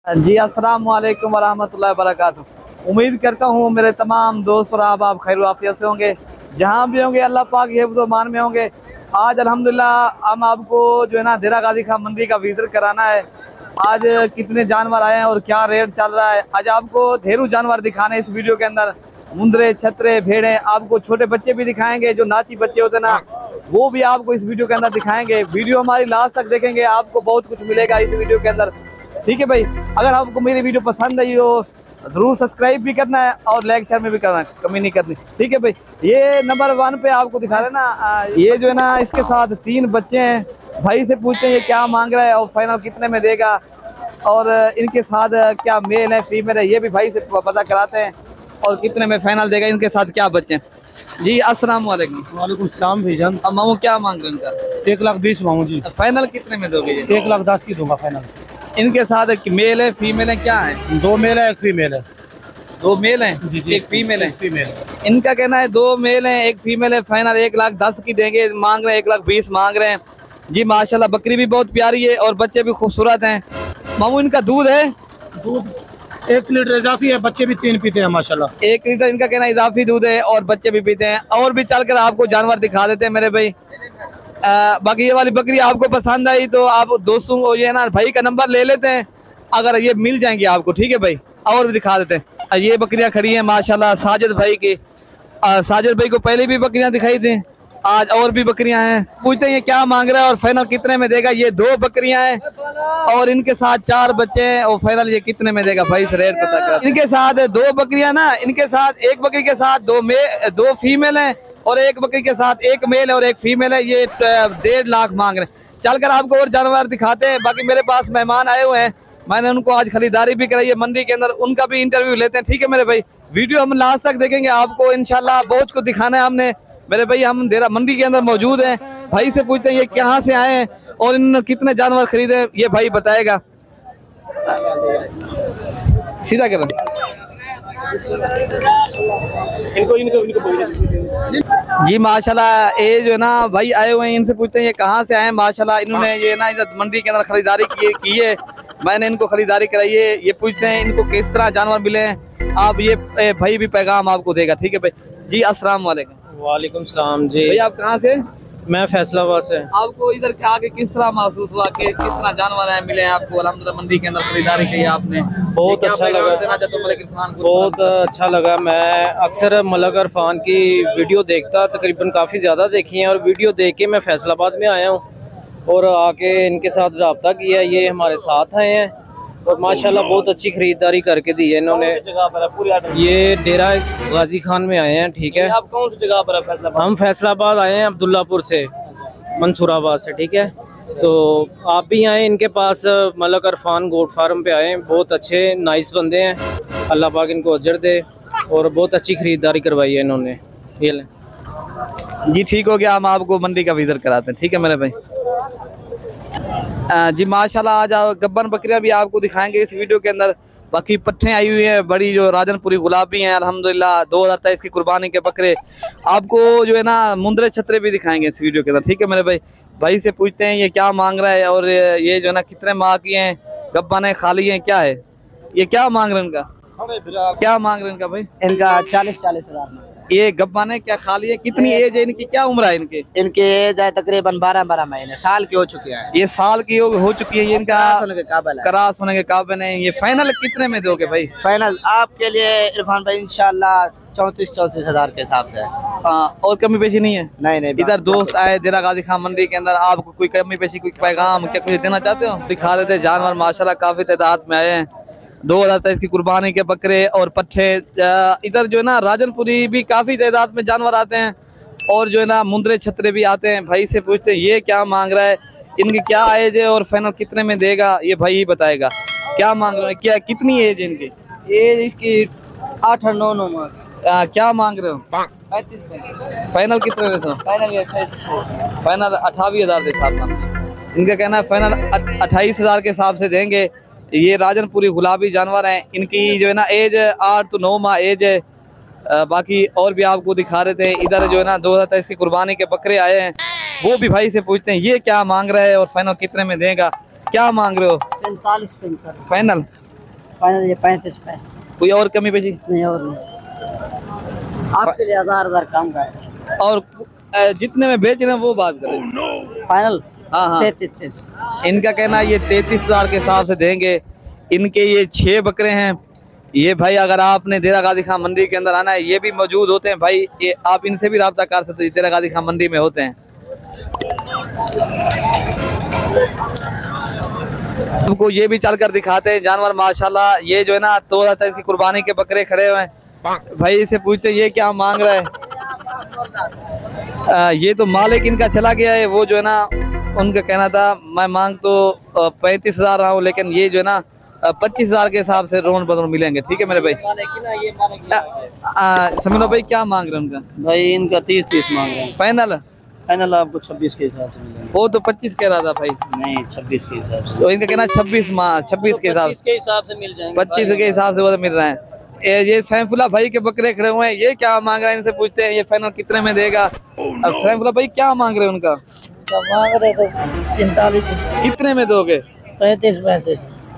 जी अस्सलाम वालेकुम वरहमतुल्लाहि वबरकातुहू। उम्मीद करता हूँ मेरे तमाम दोस्त और आप खैर आफियत से होंगे, जहाँ भी होंगे अल्लाह पाक हिफ्ज़ व मान में होंगे। आज अल्हम्दुलिल्लाह हम आपको जो है ना देरा गाजी खां मंडी का विजिट कराना है। आज कितने जानवर आए हैं और क्या रेट चल रहा है, आज आपको ढेरों जानवर दिखाने इस वीडियो के अंदर। मुंदरे, छतरे, भेड़े, आपको छोटे बच्चे भी दिखाएंगे, जो नाची बच्चे होते ना वो भी आपको इस वीडियो के अंदर दिखाएंगे। वीडियो हमारी लास्ट तक देखेंगे, आपको बहुत कुछ मिलेगा इस वीडियो के अंदर। ठीक है भाई, अगर आपको मेरी वीडियो पसंद आई हो जरूर सब्सक्राइब भी करना है और लाइक शेयर में भी करना है, कमी नहीं करनी। ठीक है भाई, ये नंबर 1 पे आपको दिखा रहे ना, ये जो है ना इसके साथ 3 बच्चे हैं। भाई से पूछते हैं ये क्या मांग रहा है और फाइनल कितने में देगा, और इनके साथ क्या मेल है फीमेल है ये भी भाई से पता कराते हैं, और कितने में फाइनल देगा, इनके साथ क्या बच्चे हैं। जी अस्सलाम वालेकुम। वालेकुम सलाम भाईजान। अब मामू क्या मांग रहे हैं इनका? 1,20,000 मामू जी। फाइनल कितने में दोगे? 1,10,000 की दूंगा फाइनल। इनके साथ मेल है फीमेल है क्या है? 2 मेल है 1 फीमेल है। 2 मेल हैं जी जी, 1 फीमेल है। फीमेल। इनका कहना है 2 मेल हैं 1 फीमेल है। फाइनल 1,10,000 की देंगे, मांग रहे हैं 1,20,000 मांग रहे हैं जी। माशाल्लाह बकरी भी बहुत प्यारी है और बच्चे भी खूबसूरत हैं। मामू इनका दूध है? दूध 1 लीटर इजाफी है, बच्चे भी 3 पीते हैं माशाल्लाह। 1 लीटर इनका कहना इजाफी दूध है और बच्चे भी पीते हैं। और भी चलकर आपको जानवर दिखा देते हैं मेरे भाई। बाकी ये वाली बकरी आपको पसंद आई तो आप दोस्तों को ये ना भाई का नंबर ले लेते हैं, अगर ये मिल जाएंगी आपको। ठीक है भाई, और भी दिखा देते हैं। ये बकरियां खड़ी हैं माशाल्लाह साजिद भाई की। साजिद भाई को पहले भी बकरियां दिखाई थी, आज और भी बकरियां हैं। पूछते हैं ये क्या मांग रहा है और फाइनल कितने में देगा। ये 2 बकरियां हैं और इनके साथ 4 बच्चे हैं, और फाइनल ये कितने में देगा भाई से रेट पता कर। इनके साथ 2 बकरियां ना, इनके साथ 1 बकरी के साथ 2 फीमेल हैं और 1 बकरी के साथ 1 मेल है और 1 फीमेल है। ये 1.5 लाख मांग रहे हैं। चलकर आपको और जानवर दिखाते हैं। बाकी मेरे पास मेहमान आए हुए हैं, मैंने उनको आज खरीदारी भी कराई है मंडी के अंदर, उनका भी इंटरव्यू लेते हैं। ठीक है मेरे भाई, वीडियो हम लास्ट तक देखेंगे, आपको इंशाल्लाह बहुत कुछ दिखाना है हमने मेरे भाई। हम देरा मंडी के अंदर मौजूद हैं। भाई से पूछते हैं ये कहाँ से आए हैं और इन कितने जानवर खरीदे, ये भाई बताएगा। सीधा कर जी माशाल्लाह। ये जो है ना भाई आए हुए हैं, इनसे पूछते हैं ये कहाँ से आए हैं। माशाल्लाह इन्होंने ये ना मंडी के अंदर खरीदारी की है, मैंने इनको खरीदारी कराई है। ये पूछते हैं इनको किस तरह जानवर मिले हैं, आप ये भाई भी पैगाम आपको देगा। ठीक है भाई जी, अस्सलाम वालेकुम। वालेकुम सलाम जी। भाई आप कहाँ से? मैं फैसलाबाद से। आपको इधर आके किस तरह महसूस हुआ कि किस तरह जानवर हैं मिले हैं आपको? अल्हम्दुलिल्लाह मंडी के अंदर खरीदारी की आपने, बहुत अच्छा लगा। बहुत अच्छा लगा। मैं अक्सर मलक इरफान की वीडियो देखता, तकरीबन काफ़ी ज़्यादा देखी है, और वीडियो देख के मैं फैसलाबाद में आया हूँ और आके इनके साथ रब्ता किया। ये हमारे साथ आए हैं और माशाल्लाह बहुत अच्छी खरीदारी करके दी है इन्होंने। ये डेरा गाजी खान में आए हैं। ठीक है, आप कौन सी जगह पर है फैसलाबाद? हम फैसलाबाद आए हैं अब्दुल्लापुर से, मंसूराबाद से। ठीक है, तो आप भी आए इनके पास, मलक इरफान गोट फार्म पे आए हैं। बहुत अच्छे नाइस बंदे हैं, अल्लाह पाक इनको अजर दे, और बहुत अच्छी खरीदारी करवाई है इन्होंने। ये लें जी, ठीक हो गया, हम आपको मंडी का विजिट कराते हैं। ठीक है मेरे भाई जी माशाल्लाह। आज गब्बन बकरियां भी आपको दिखाएंगे इस वीडियो के अंदर। बाकी पट्ठे आई हुई हैं बड़ी, जो राजनपुरी गुलाबी हैं अल्हम्दुलिल्लाह। 2023 की कुर्बानी के बकरे आपको जो है ना मुंदरे छतरे भी दिखाएंगे इस वीडियो के अंदर। ठीक है मेरे भाई, भाई से पूछते हैं ये क्या मांग रहा है और ये जो है ना कितने माह की हैं, गब्बन है खाली हैं क्या है, ये क्या मांग रहे हैं इनका? क्या मांग रहे हैं इनका भाई? इनका 40,000 में। ये गब्बन है क्या खाली है? कितनी एज है इनकी, क्या उम्र है इनकी? इनके एज है तकरीबन 12 महीने, साल के हो चुके हैं। ये साल की हो चुकी है। ये इनका क्रास होने के काबिल है। ये फाइनल कितने में दोगे भाई? फाइनल आपके लिए इरफान भाई इंशाल्लाह 34,000 के हिसाब से। और कमी पेशी नहीं है? नहीं। इधर दोस्त आए देरा गाजी खान मंडी के अंदर, आपको कोई कमी पेशी, कोई पैगाम क्या कुछ देना चाहते हो? दिखा देते जानवर माशाल्लाह काफी तादाद में आए हैं। 2023 की कुर्बानी के बकरे और पट्ठे। इधर जो है ना राजनपुरी भी काफी तादाद में जानवर आते हैं, और जो है ना मुंदरे छतरे भी आते हैं। भाई से पूछते हैं ये क्या मांग रहा है, इनकी क्या एज है और फाइनल कितने में देगा, ये भाई ही बताएगा। क्या मांग रहे हैं, क्या कितनी एज है इनकी? एज की 8 और 9 माह। क्या मांग रहे हो? 35। फाइनल कितने देते हो? फाइनल 28,000 के हिसाब से। इनका कहना है फाइनल 28,000 के हिसाब से देंगे। ये राजनपुरी गुलाबी जानवर हैं, इनकी जो है ना एज 8 से 9 माह एज है। बाकी और भी आपको दिखा रहे थे। इधर जो है ना 2023 की कुर्बानी के बकरे आए हैं, वो भी भाई से पूछते हैं ये क्या मांग रहा है और फाइनल कितने में देगा। क्या मांग रहे हो? 45 फाइनल फाइनल ये 35 कोई और कमी पेशी नहीं और नहीं। आपके लिए 1000 कम कर। और जितने में बेच रहे हैं वो बात करें। फाइनल हाँ हाँ 33। इनका कहना है ये 33,000 के हिसाब से देंगे। इनके ये 6 बकरे हैं। ये भाई अगर आपने देरा गाजी खां मंडी के अंदर आना है, ये भी मौजूद होते हैं भाई, ये आप इनसे भी रब्ता कर सकते हैं, देरा गाजी खां मंडी में होते हैं। आपको ये भी चलकर दिखाते हैं जानवर माशाल्लाह। ये जो है ना तो इसकी कुर्बानी के बकरे खड़े हुए हैं। भाई इसे पूछते ये क्या मांग रहा है। ये तो मालिक इनका चला गया है। वो जो है ना उनका कहना था मैं मांग तो 35,000 रहा हूँ, लेकिन ये जो है ना 25,000 के हिसाब से रोन बदन मिलेंगे। ठीक है मेरे भाई। समझ लो भाई क्या मांग रहे हैं उनका। भाई इनका 30 मांग रहे हैं। फाइनल फाइनल आपको 26 के हिसाब से मिलेंगे। वो तो 25 कह रहा था भाई। नहीं 26 के हिसाब से। तो इनका कहना 26 के हिसाब से मिल जाएंगे। 25 के हिसाब से वो तो मिल रहा है। ये सैफुल्ला भाई के बकरे खड़े हुए हैं। ये क्या मांग रहे हैं इनसे पूछते हैं ये फाइनल कितने में देगा। अब सैफुल्ला भाई क्या मांग रहे हैं उनका। मांग रहे थे 43। कितने में दोगे। 35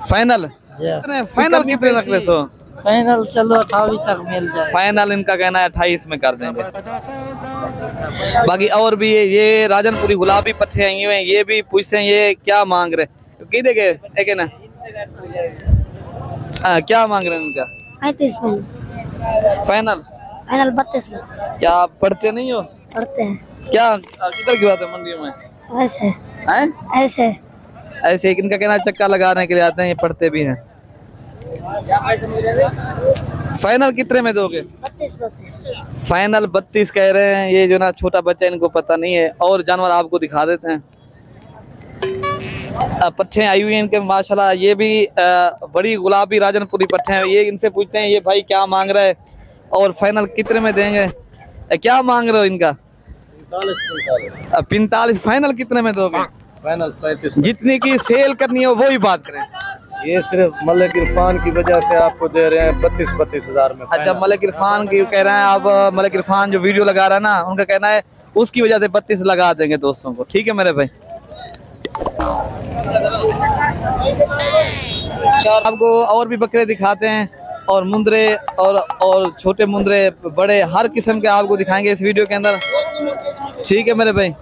फाइनल कितने फाइनल कितने रख रहे हो। फाइनल चलो 28 तक मिल जाए। फाइनल इनका कहना है 28 में कर देंगे। बाकी और भी ये राजनपुरी गुलाबी पट्टे आई हुए हैं। ये भी पूछते हैं ये क्या मांग रहे हैं। की देखे एक ना क्या मांग रहे हैं उनका। 35 में फाइनल 32 में। क्या आप पढ़ते नहीं हो। पढ़ते हैं। क्या किधर की बात है मंडी में। ऐसे हैं ऐसे ऐसे इनका कहना है चक्का लगाने के लिए आते हैं। ये पढ़ते भी हैं। फाइनल कितने में दोगे। 32। फाइनल 32 कह रहे हैं। ये जो ना छोटा बच्चा इनको पता नहीं है। और जानवर आपको दिखा देते हैं। पट्टे आई हुई हैं इनके माशाल्लाह। ये भी बड़ी गुलाबी राजनपुरी पट्टे हैं। ये इनसे पूछते हैं ये भाई क्या मांग रहा है और फाइनल कितने में देंगे। क्या मांग रहे हो इनका। 45 फाइनल कितने में दोगे। फाइनल 35। जितनी की सेल करनी हो वो ही बात करें। ये सिर्फ मलिक इरफान की वजह से आपको दे रहे हैं 32,000 में। अच्छा मलिक इरफान की कह रहे हैं आप। मलिक इरफान जो वीडियो लगा रहा है ना उनका कहना है उसकी वजह से 32 लगा देंगे दोस्तों को। ठीक है मेरे भाई। आपको और भी बकरे दिखाते हैं और मुंदरे और छोटे मुंदरे बड़े हर किस्म के आपको दिखाएंगे इस वीडियो के अंदर। ठीक है मेरे भाई।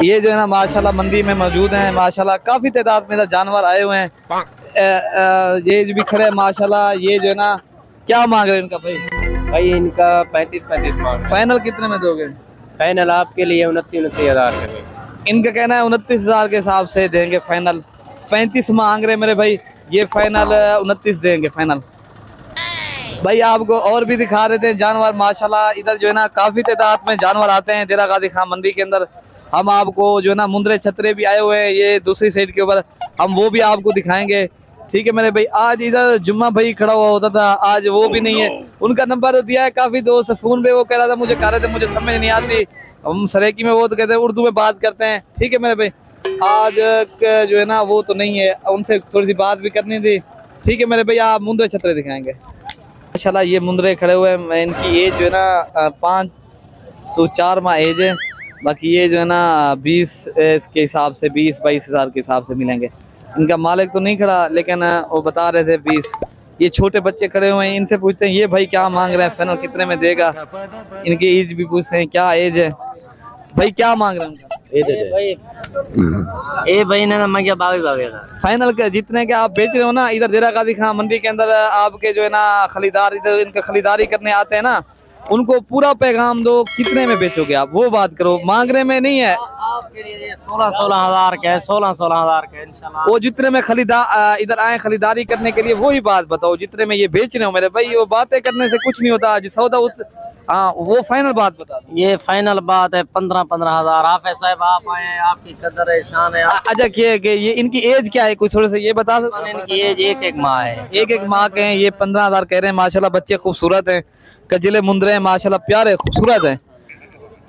ये जो है ना माशाल्लाह मंडी में मौजूद हैं। माशाल्लाह काफी तादाद में जानवर आए हुए हैं। ये जो भी खड़े हैं माशाल्लाह। ये जो है ना क्या मांग रहे हैं इनका भाई। भाई इनका 35 मांग। फाइनल कितने में दोगे। फाइनल आपके लिए 29,000 के। इनका कहना है 29,000 के हिसाब से देंगे। फाइनल 35 मांग रहे मेरे भाई। ये फाइनल 29 देंगे फाइनल। भाई आपको और भी दिखा देते हैं जानवर माशाल्लाह। इधर जो है ना काफी तादाद में जानवर आते हैं देरा गाजी खां मंडी के अंदर। हम आपको जो है ना मुंदरे छतरे भी आए हुए हैं ये दूसरी साइड के ऊपर। हम वो भी आपको दिखाएंगे। ठीक है मेरे भाई। आज इधर जुम्मा भाई खड़ा हुआ होता था, आज वो भी नहीं है। उनका नंबर दिया है काफी दोस्त फोन पे। वो कह रहा था मुझे कह रहे थे मुझे समझ नहीं आती। हम सरेकी में वो तो कहते हैं उर्दू में बात करते हैं। ठीक है मेरे भाई। आज जो है ना वो तो नहीं है, उनसे थोड़ी सी बात भी करनी थी। ठीक है मेरे भाई। आप मुंदरे छतरे दिखाएंगे माशाल्लाह। ये मुंदरे खड़े हुए हैं। इनकी एज जो है ना 504 माह एज है। बाकी ये जो है ना 20 के हिसाब से 20-22 हज़ार के हिसाब से मिलेंगे। इनका मालिक तो नहीं खड़ा लेकिन वो बता रहे थे 20। ये छोटे बच्चे खड़े हुए हैं। इनसे पूछते हैं ये भाई क्या मांग रहे हैं फाइनल कितने में देगा। इनकी एज भी पूछते हैं क्या एज है भाई क्या मांग रहे हैं उनका। भाई ने मैं क्या 22,000 फाइनल का जितने के आप बेच रहे हो ना। इधर देरा गाजी खां मंडी के अंदर आपके जो है ना खरीदार इधर इनका खरीदारी करने आते हैं ना, उनको पूरा पैगाम दो कितने में बेचोगे आप वो बात करो। मांगने में नहीं है। आपके लिए 16,000 के 16,000 के इंशाल्लाह। वो जितने में इधर आए खरीदारी करने के लिए वही बात बताओ जितने में ये बेच रहे हो मेरे भाई। वो बातें करने से कुछ नहीं होता। जिस सौदा उस हाँ वो फाइनल बात बता दो। ये फाइनल बात है 15,000। आप साहब आप आए हैं, आपकी कदर है शान है। अच्छा कि ये इनकी एज क्या है कुछ थोड़े से ये बता सकते। इनकी एज एक माह है। एक माह के हैं। ये 15,000 कह रहे हैं माशाल्लाह। बच्चे खूबसूरत हैं, कजिले मुंदरे हैं माशाल्लाह, प्यारे खूबसूरत हैं।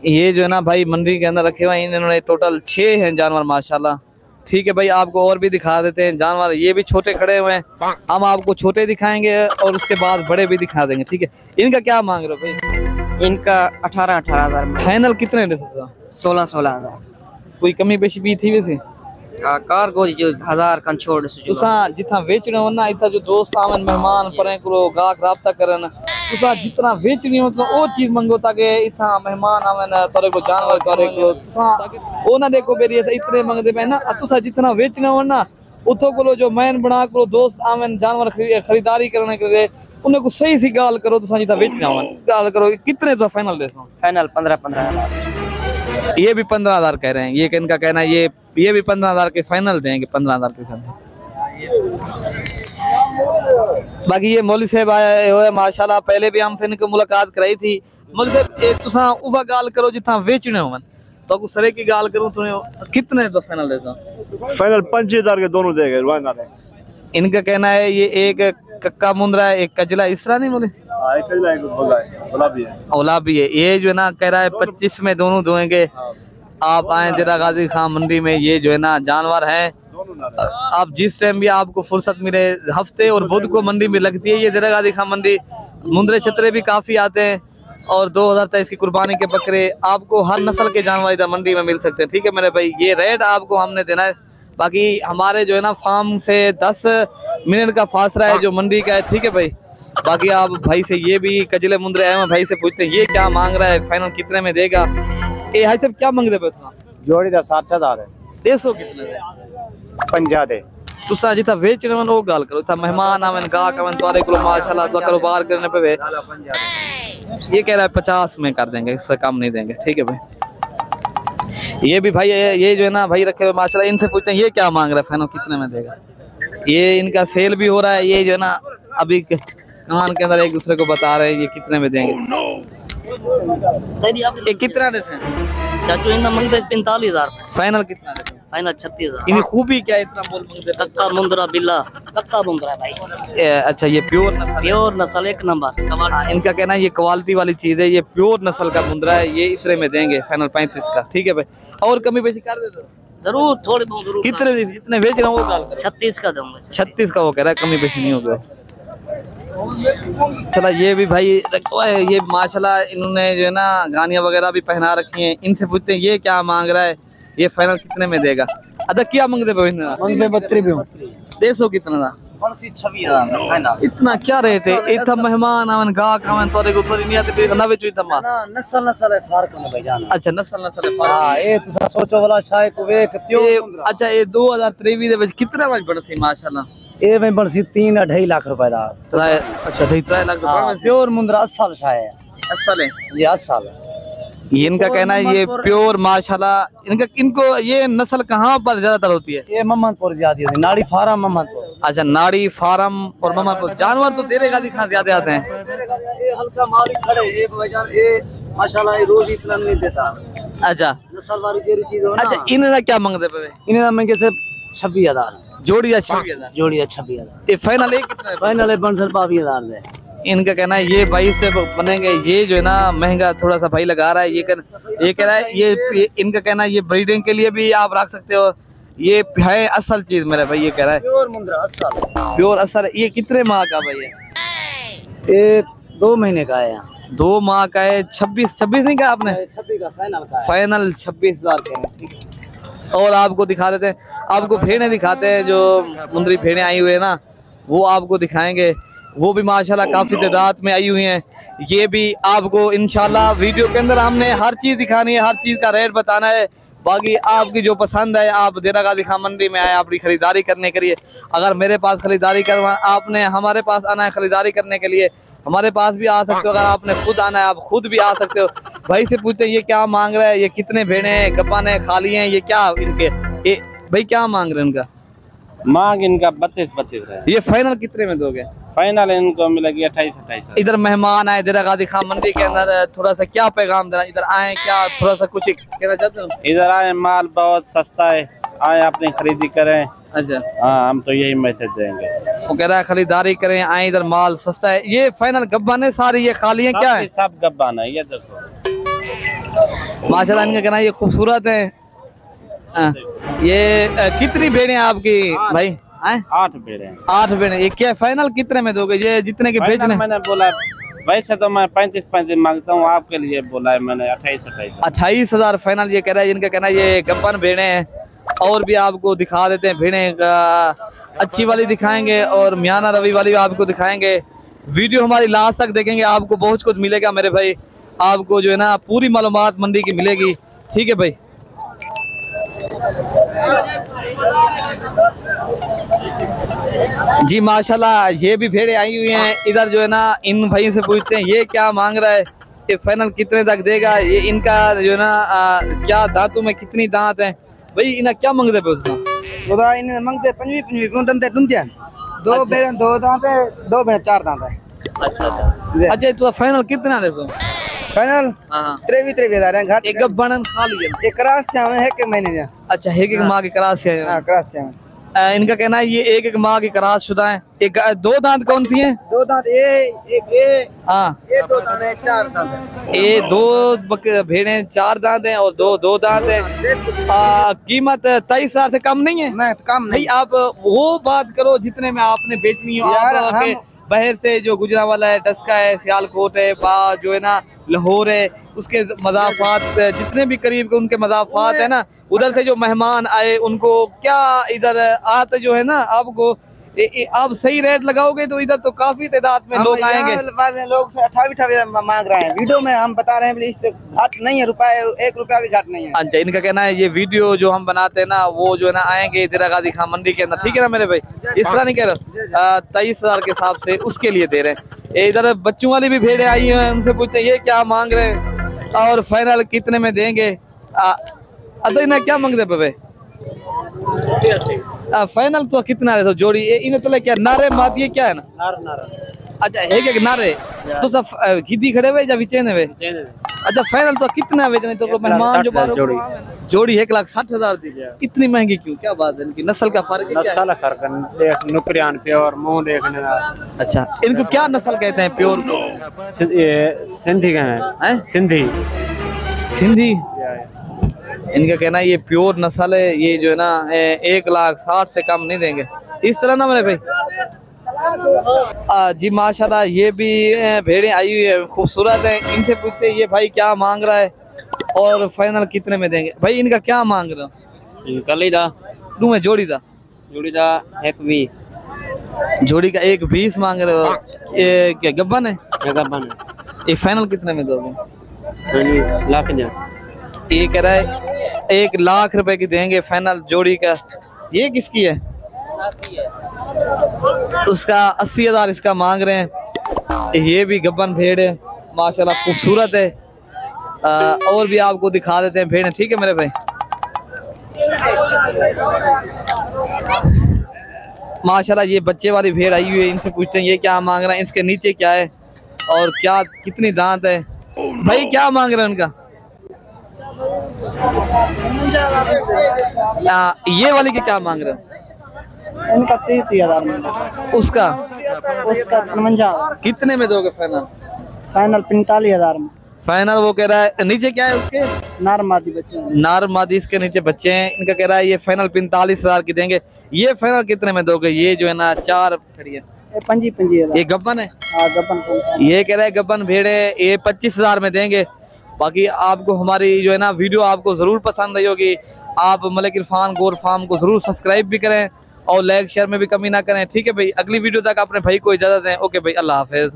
ये जो है ना भाई मंडी के अंदर रखे हुए हैं। इन्होंने टोटल 6 हैं जानवर माशाल्लाह। ठीक है भाई। आपको और भी दिखा देते हैं जानवर। ये भी छोटे खड़े हुए हैं। हम आपको छोटे दिखाएंगे और उसके बाद बड़े भी दिखा देंगे। ठीक है। इनका क्या मांग रहे हो भाई। इनका 18,000 में। फाइनल कितने दे सकता? 16,000 कोई कमी पेशी भी थी वैसे? कार को जो 1000 कन छोड़ तुसा जितना बेचने हो ना, इतना जो दोस्त आवन मेहमान परे करो गाहक राब्ता करन, तुसा जितना बेचनी हो तो वो चीज मंगो ताकि इतना मेहमान आवन तोरे को जानवर करे को तुसा ओ ना देखो बेरी इतने मंगदे पे ना, तुसा जितना बेचने हो ना उतो को जो मैन बना को दोस्त आवन जानवर खरीदारी करने के लिए उन्हें को सही सी गाल करो, तुसा जितना बेचना हो गाल करो। कितने तो फाइनल दे? फाइनल 15,000। ये भी 15,000 कह रहे हैं, ये इनका कहना है ये भी 15,000 के फाइनल देंगे, 15,000 के साथ। बाकी ये मौलवी साहब आए हुए माशाल्लाह, पहले भी हमसे इनकी मुलाकात कराई थी। मौलवी साहब तुसा उवा गाल करो जितना बेचने हो तो कुछ सरे की गाल करूं तो कितने तो फाइनल देता? फाइनल 5,000 के दोनों देंगे। इनका कहना है ये एक कक्का मुंद्रा है, एक कजला, इस तरह नहीं बोले? ओला भी है। ये जो है ना कह रहा है 25 में दोनों धोएंगे। आप आए जरा गाजी खान मंडी में, ये जो है ना जानवर हैं, आप जिस टाइम भी आपको फुर्सत मिले, हफ्ते और बुध को मंडी में लगती है ये जरा गाजी खान मंडी। मुंद्रे छतरे भी काफी आते हैं और 2023 की कुर्बानी के बकरे आपको हर नस्ल के जानवर इधर मंडी में मिल सकते हैं। ठीक है मेरे भाई, ये रेट आपको हमने देना है। बाकी हमारे जो है ना फार्म से 10 मिनट का फासला है जो मंडी का है। ठीक है भाई, बाकी आप भाई से ये भी कजले मुंद्रे आए हैं, भाई से पूछते हैं ये क्या मांग रहा है, फाइनल कितने में देगा? ये भाई साहब क्या मांगते पे? जोड़ी का 60,000 है। 150 कितने दे? 50 दे। तुसा जितना बेचने मन वो गाल करो, इतना मेहमान आवन गाहक आवन तोरे को माशाल्लाह तो कारोबार करने पे ये कह रहा है 50 में कर देंगे, इससे कम नहीं देंगे। ठीक है भाई, ये भी भाई ये जो है ना भाई रखे हुए माशाल्लाह, इनसे पूछते हैं ये क्या मांग रहा है, फाइनल कितने में देगा? ये इनका सेल भी हो रहा है। ये जो है ना अभी कान के अंदर एक दूसरे को बता रहे हैं ये कितने में देंगे। ये कितना देते हैं चाचू? इनका मंगते 45,000। फाइनल कितना देते हैं? फाइनल 36,000। इनकी खूबी क्या है इतना बोल मंगते? कक्का मुंद्रा बिल्ला, कक्का मुंद्रा भाई। अच्छा, ये प्योर नस्ल? प्योर नस्ल, एक नंबर। इनका कहना है ये क्वालिटी वाली चीज है, ये प्योर नस्ल का मुंद्रा है, ये इतने में देंगे फाइनल 35 का। ठीक है भाई, और कमी बेची कर दे तो जरूर, थोड़ी बहुत जरूर। कितने जितने बेच रहा हूँ वो गाल कर? 36 का दूंगा। 36 का वो कह रहा है, कमी बेची नहीं होगा। चला ये भी भाई ये माशाल्लाह इन्होंने जो है ना गानियां वगैरह भी पहना रखी हैं। इनसे पूछते हैं ये क्या मांग रहा है, ये फाइनल कितने में देगा? अदा क्या मांगते पे? मंगते 32। 150 कितना था? 26,000 फाइनल। इतना क्या रेट है? इतना मेहमान आवन गाहक आवन तोरे को तोरी नहीं आते पे ना बेचो इतना ना नस्ल है फर्क है भाईजान। अच्छा, नस्ल है फर्क। हां, ये तुसा सोचो वाला शाय को वेख प्योर। अच्छा, ये 2023 दे विच कितना वज बढ़सी माशाल्लाह? ये में बढ़सी 3-2.5 लाख रुपए दा। अच्छा, 3 लाख रुपए में प्योर मुंद्रा 80 शाय है। 80 है जी, 80। ये इनका कहना है ये प्योर माशाल्लाह। इनको ये नस्ल कहाँ पर ज्यादातर होती है? ये मोहम्मदपुर ज्यादा होती है, नाड़ी फार्म मोहम्मदपुर। अच्छा, नाड़ी फार्म और मोहम्मदपुर। जानवर तो तेरे गादी खां ज्यादा आते हैं। ये हल्का मालिक खड़े, ये भाईजान ये माशाल्लाह रोज इतना नहीं देता। अच्छा, नस्ल वाली जेरी चीज हो ना। अच्छा, इन्हें क्या मांगते पे? इन्हें मंगे से 26,000 जोड़ी या 26,000? जोड़ी 26,000। ये फाइनल है कितना? फाइनल है 22,000 दे। इनका कहना है ये 22 से बनेंगे। ये जो है ना महंगा थोड़ा सा भाई लगा रहा है। ये कह रहा है ये इनका कहना है ये ब्रीडिंग के लिए भी आप रख सकते हो, ये है असल चीज मेरा भाई। ये कह रहा है प्योर मुंद्रा असल, प्योर असल। ये कितने माह का भाई है? ये 2 महीने का है। 2 माह का है। 26 नहीं कहा आपने? 26 का फाइनल का है। फाइनल 26,000 का है। और आपको दिखा देते हैं, आपको भेड़ें दिखाते हैं जो मुंद्री भेड़ें आई हुई है ना, वो आपको दिखाएंगे। वो भी माशाल्लाह काफ़ी तादाद में आई हुई हैं। ये भी आपको इंशाल्लाह वीडियो के अंदर हमने हर चीज़ दिखानी है, हर चीज़ का रेट बताना है। बाकी आपकी जो पसंद है, आप देरा गाजी खान मंडी में आए अपनी ख़रीदारी करने के लिए। अगर मेरे पास ख़रीदारी करवा, आपने हमारे पास आना है ख़रीदारी करने के लिए, हमारे पास भी आ सकते हो। अगर आपने खुद आना है, आप खुद भी आ सकते हो। भाई से पूछते हैं ये क्या मांग रहा है, ये कितने भेड़े हैं, गब्बान है, खाली हैं, ये क्या इनके ये भाई क्या मांग रहे हैं? इनका मांग इनका 32 है। ये फाइनल कितने में दोगे? फाइनल इनको मिलेगी 28। इधर मेहमान आए देरा गाजी खान मंडी के अंदर, थोड़ा सा क्या पैगाम देना? इधर आए क्या थोड़ा सा कुछ कहना चाहते हो? इधर आए, माल बहुत सस्ता है, आए अपनी खरीदी करें। अच्छा, हाँ, हम तो यही मैसेज देंगे। वो कह रहा है खरीदारी करें, आए इधर माल सस्ता है। ये फाइनल गब्बान है सारी, ये खाली है क्या है? सब गब्बान है। ये देखो माशाल्लाह, इनका कहना है ये खूबसूरत है। ये कितनी भेड़ें हैं आपकी भाई? 8 भेड़े हैं। 8 भेड़ें। ये क्या फाइनल कितने में दोगे? ये जितने के बेचने? मैंने बोला वैसे तो मैं 35 मांगता हूँ, आपके लिए बोला है मैंने 28 28,000 फाइनल ये कह रहा है। इनका कहना है ये गब्बन भेड़े हैं। और भी आपको दिखा देते हैं भेड़े, अच्छी वाली दिखाएंगे और मियाना रवि वाली भी आपको दिखाएंगे। वीडियो हमारी लास्ट तक देखेंगे, आपको बहुत कुछ मिलेगा मेरे भाई। आपको जो है ना पूरी मालूमात मंडी की मिलेगी, ठीक है भाई। जी माशाल्लाह ये भी भेड़े आई हुई हैं। इधर जो है ना इन भाई से पूछते हैं ये क्या मांग रहा है, ये फाइनल कितने तक देगा, ये इनका जो है ना क्या दांतों में कितनी दांत हैं भाई, इन्हें क्या मांगते पे उसमें? उदा इन मंगते 25 क्यों दंते टुंते दो बेड़ दो दांत है, दो बेड़ चार दांत है। अच्छा तो फाइनल कितना दे सो? फाइनल हाँ 23,000 है। घाट एक गब्बन खा लीजिए। एक क्रास से है के महीने जा। अच्छा एक माह के करास से हां क्रास से। इनका कहना है ये एक माह की करास शुदा है। एक दो दांत कौन सी हैं? दो दांत ए हाँ ये दो दांत है, चार दांत है। ये दो भेड़े चार दांत हैं और दो दांत हैं। कीमत 23,000 से कम नहीं है? नहीं कम नहीं। भाई आप वो बात करो जितने में आपने बेचनी हो। आप बाहर से जो गुजरा वाला है, डस्का है, सियालकोट है, जो है ना लाहौर है, उसके मज़ाफ़ात जितने भी करीब के उनके मज़ाफ़ात है ना, उधर से जो मेहमान आए उनको क्या इधर आते जो है ना, आपको आप सही रेट लगाओगे तो इधर तो काफी तादाद में लोग आएंगे। लोग 28 मांग रहे हैं, वीडियो में हम बता रहे हैं प्लीज घाट नहीं है, रुपया 1 रुपया भी घाट नहीं है। अच्छा इनका कहना है ये वीडियो जो हम बनाते हैं ना वो जो है ना आएंगे इंदिरा गांधी खान मंडी के अंदर, ठीक है ना मेरे भाई? इस तरह नहीं कह रहे, 23,000 के हिसाब से उसके लिए दे रहे हैं। इधर बच्चों वाली भी भेड़े आई हैं, उनसे पूछते हैं ये क्या मांग रहे हैं और फाइनल कितने में देंगे। अतः इन्हें क्या मांगते पे फाइनल तो कितना है तो जोड़ी इन्हें तो क्या नारे मात ये क्या है ना? अच्छा है क्या नारे तो सब खिदी खड़े हुए या बिचेने हुए? अच्छा फाइनल तो कितना बेचने तो मेहमान जो जोड़ी 1,60,000 दी। इतनी महंगी क्यों, क्या बात है? इनकी नस्ल का फर्क है? नस्ल फर्क देख, नुकरियान प्योर मुंह देखने। अच्छा इनको क्या नस्ल कहते हैं? प्योर सिंधी हैं, सिंधी। इनका कहना है ये प्योर नस्ल है, ये जो है ना 1,60,000 से कम नहीं देंगे। इस तरह ना मेरे भाई। जी माशाल्लाह ये भी भेड़ें आई हुई है, खूबसूरत है। इनसे पूछते हैं ये भाई क्या मांग रहा है और फाइनल कितने में देंगे? भाई इनका क्या मांग रहा है? जोड़ी था 120 जोड़ी का 120 मांग रहे हो। ये क्या गब्बन है? ये फाइनल कितने में दोगे? ये कह रहा है 1,00,000 रुपए की देंगे फाइनल जोड़ी का। ये किसकी है? उसका 80,000 इसका मांग रहे हैं। ये भी गब्बन भेड़ है, माशाल्लाह खूबसूरत है। और भी आपको दिखा देते हैं भेड़, ठीक है मेरे भाई? माशाल्लाह ये बच्चे वाली भेड़ आई हुई है। इनसे पूछते हैं ये क्या मांग रहे हैं, इसके नीचे क्या है और क्या कितनी दांत है? भाई क्या मांग रहे हैं उनका? ये वाली के क्या मांग रहे हो? इनका 33,000 उसका 55 कितने में दोगे फाइनल? फाइनल 45,000 में फाइनल। वो कह रहा है नीचे क्या है उसके? नार मादी बच्चे, नार मादी इसके नीचे बच्चे हैं। इनका कह रहा है ये फाइनल 45,000 की देंगे। ये फाइनल कितने में दोगे? ये जो है ना 4 खड़ी है, 25,000। ये गब्बन है? हाँ गब्बन। ये कह रहा है गब्बन भेड़े, ये 25,000 में देंगे। बाकी आपको हमारी जो है ना वीडियो आपको ज़रूर पसंद आई होगी। आप मलिक इरफान गोर फार्म को ज़रूर सब्सक्राइब भी करें और लाइक शेयर में भी कमी ना करें, ठीक है भाई? अगली वीडियो तक अपने भाई को इजाज़त दें। ओके भाई, अल्लाह हाफिज़।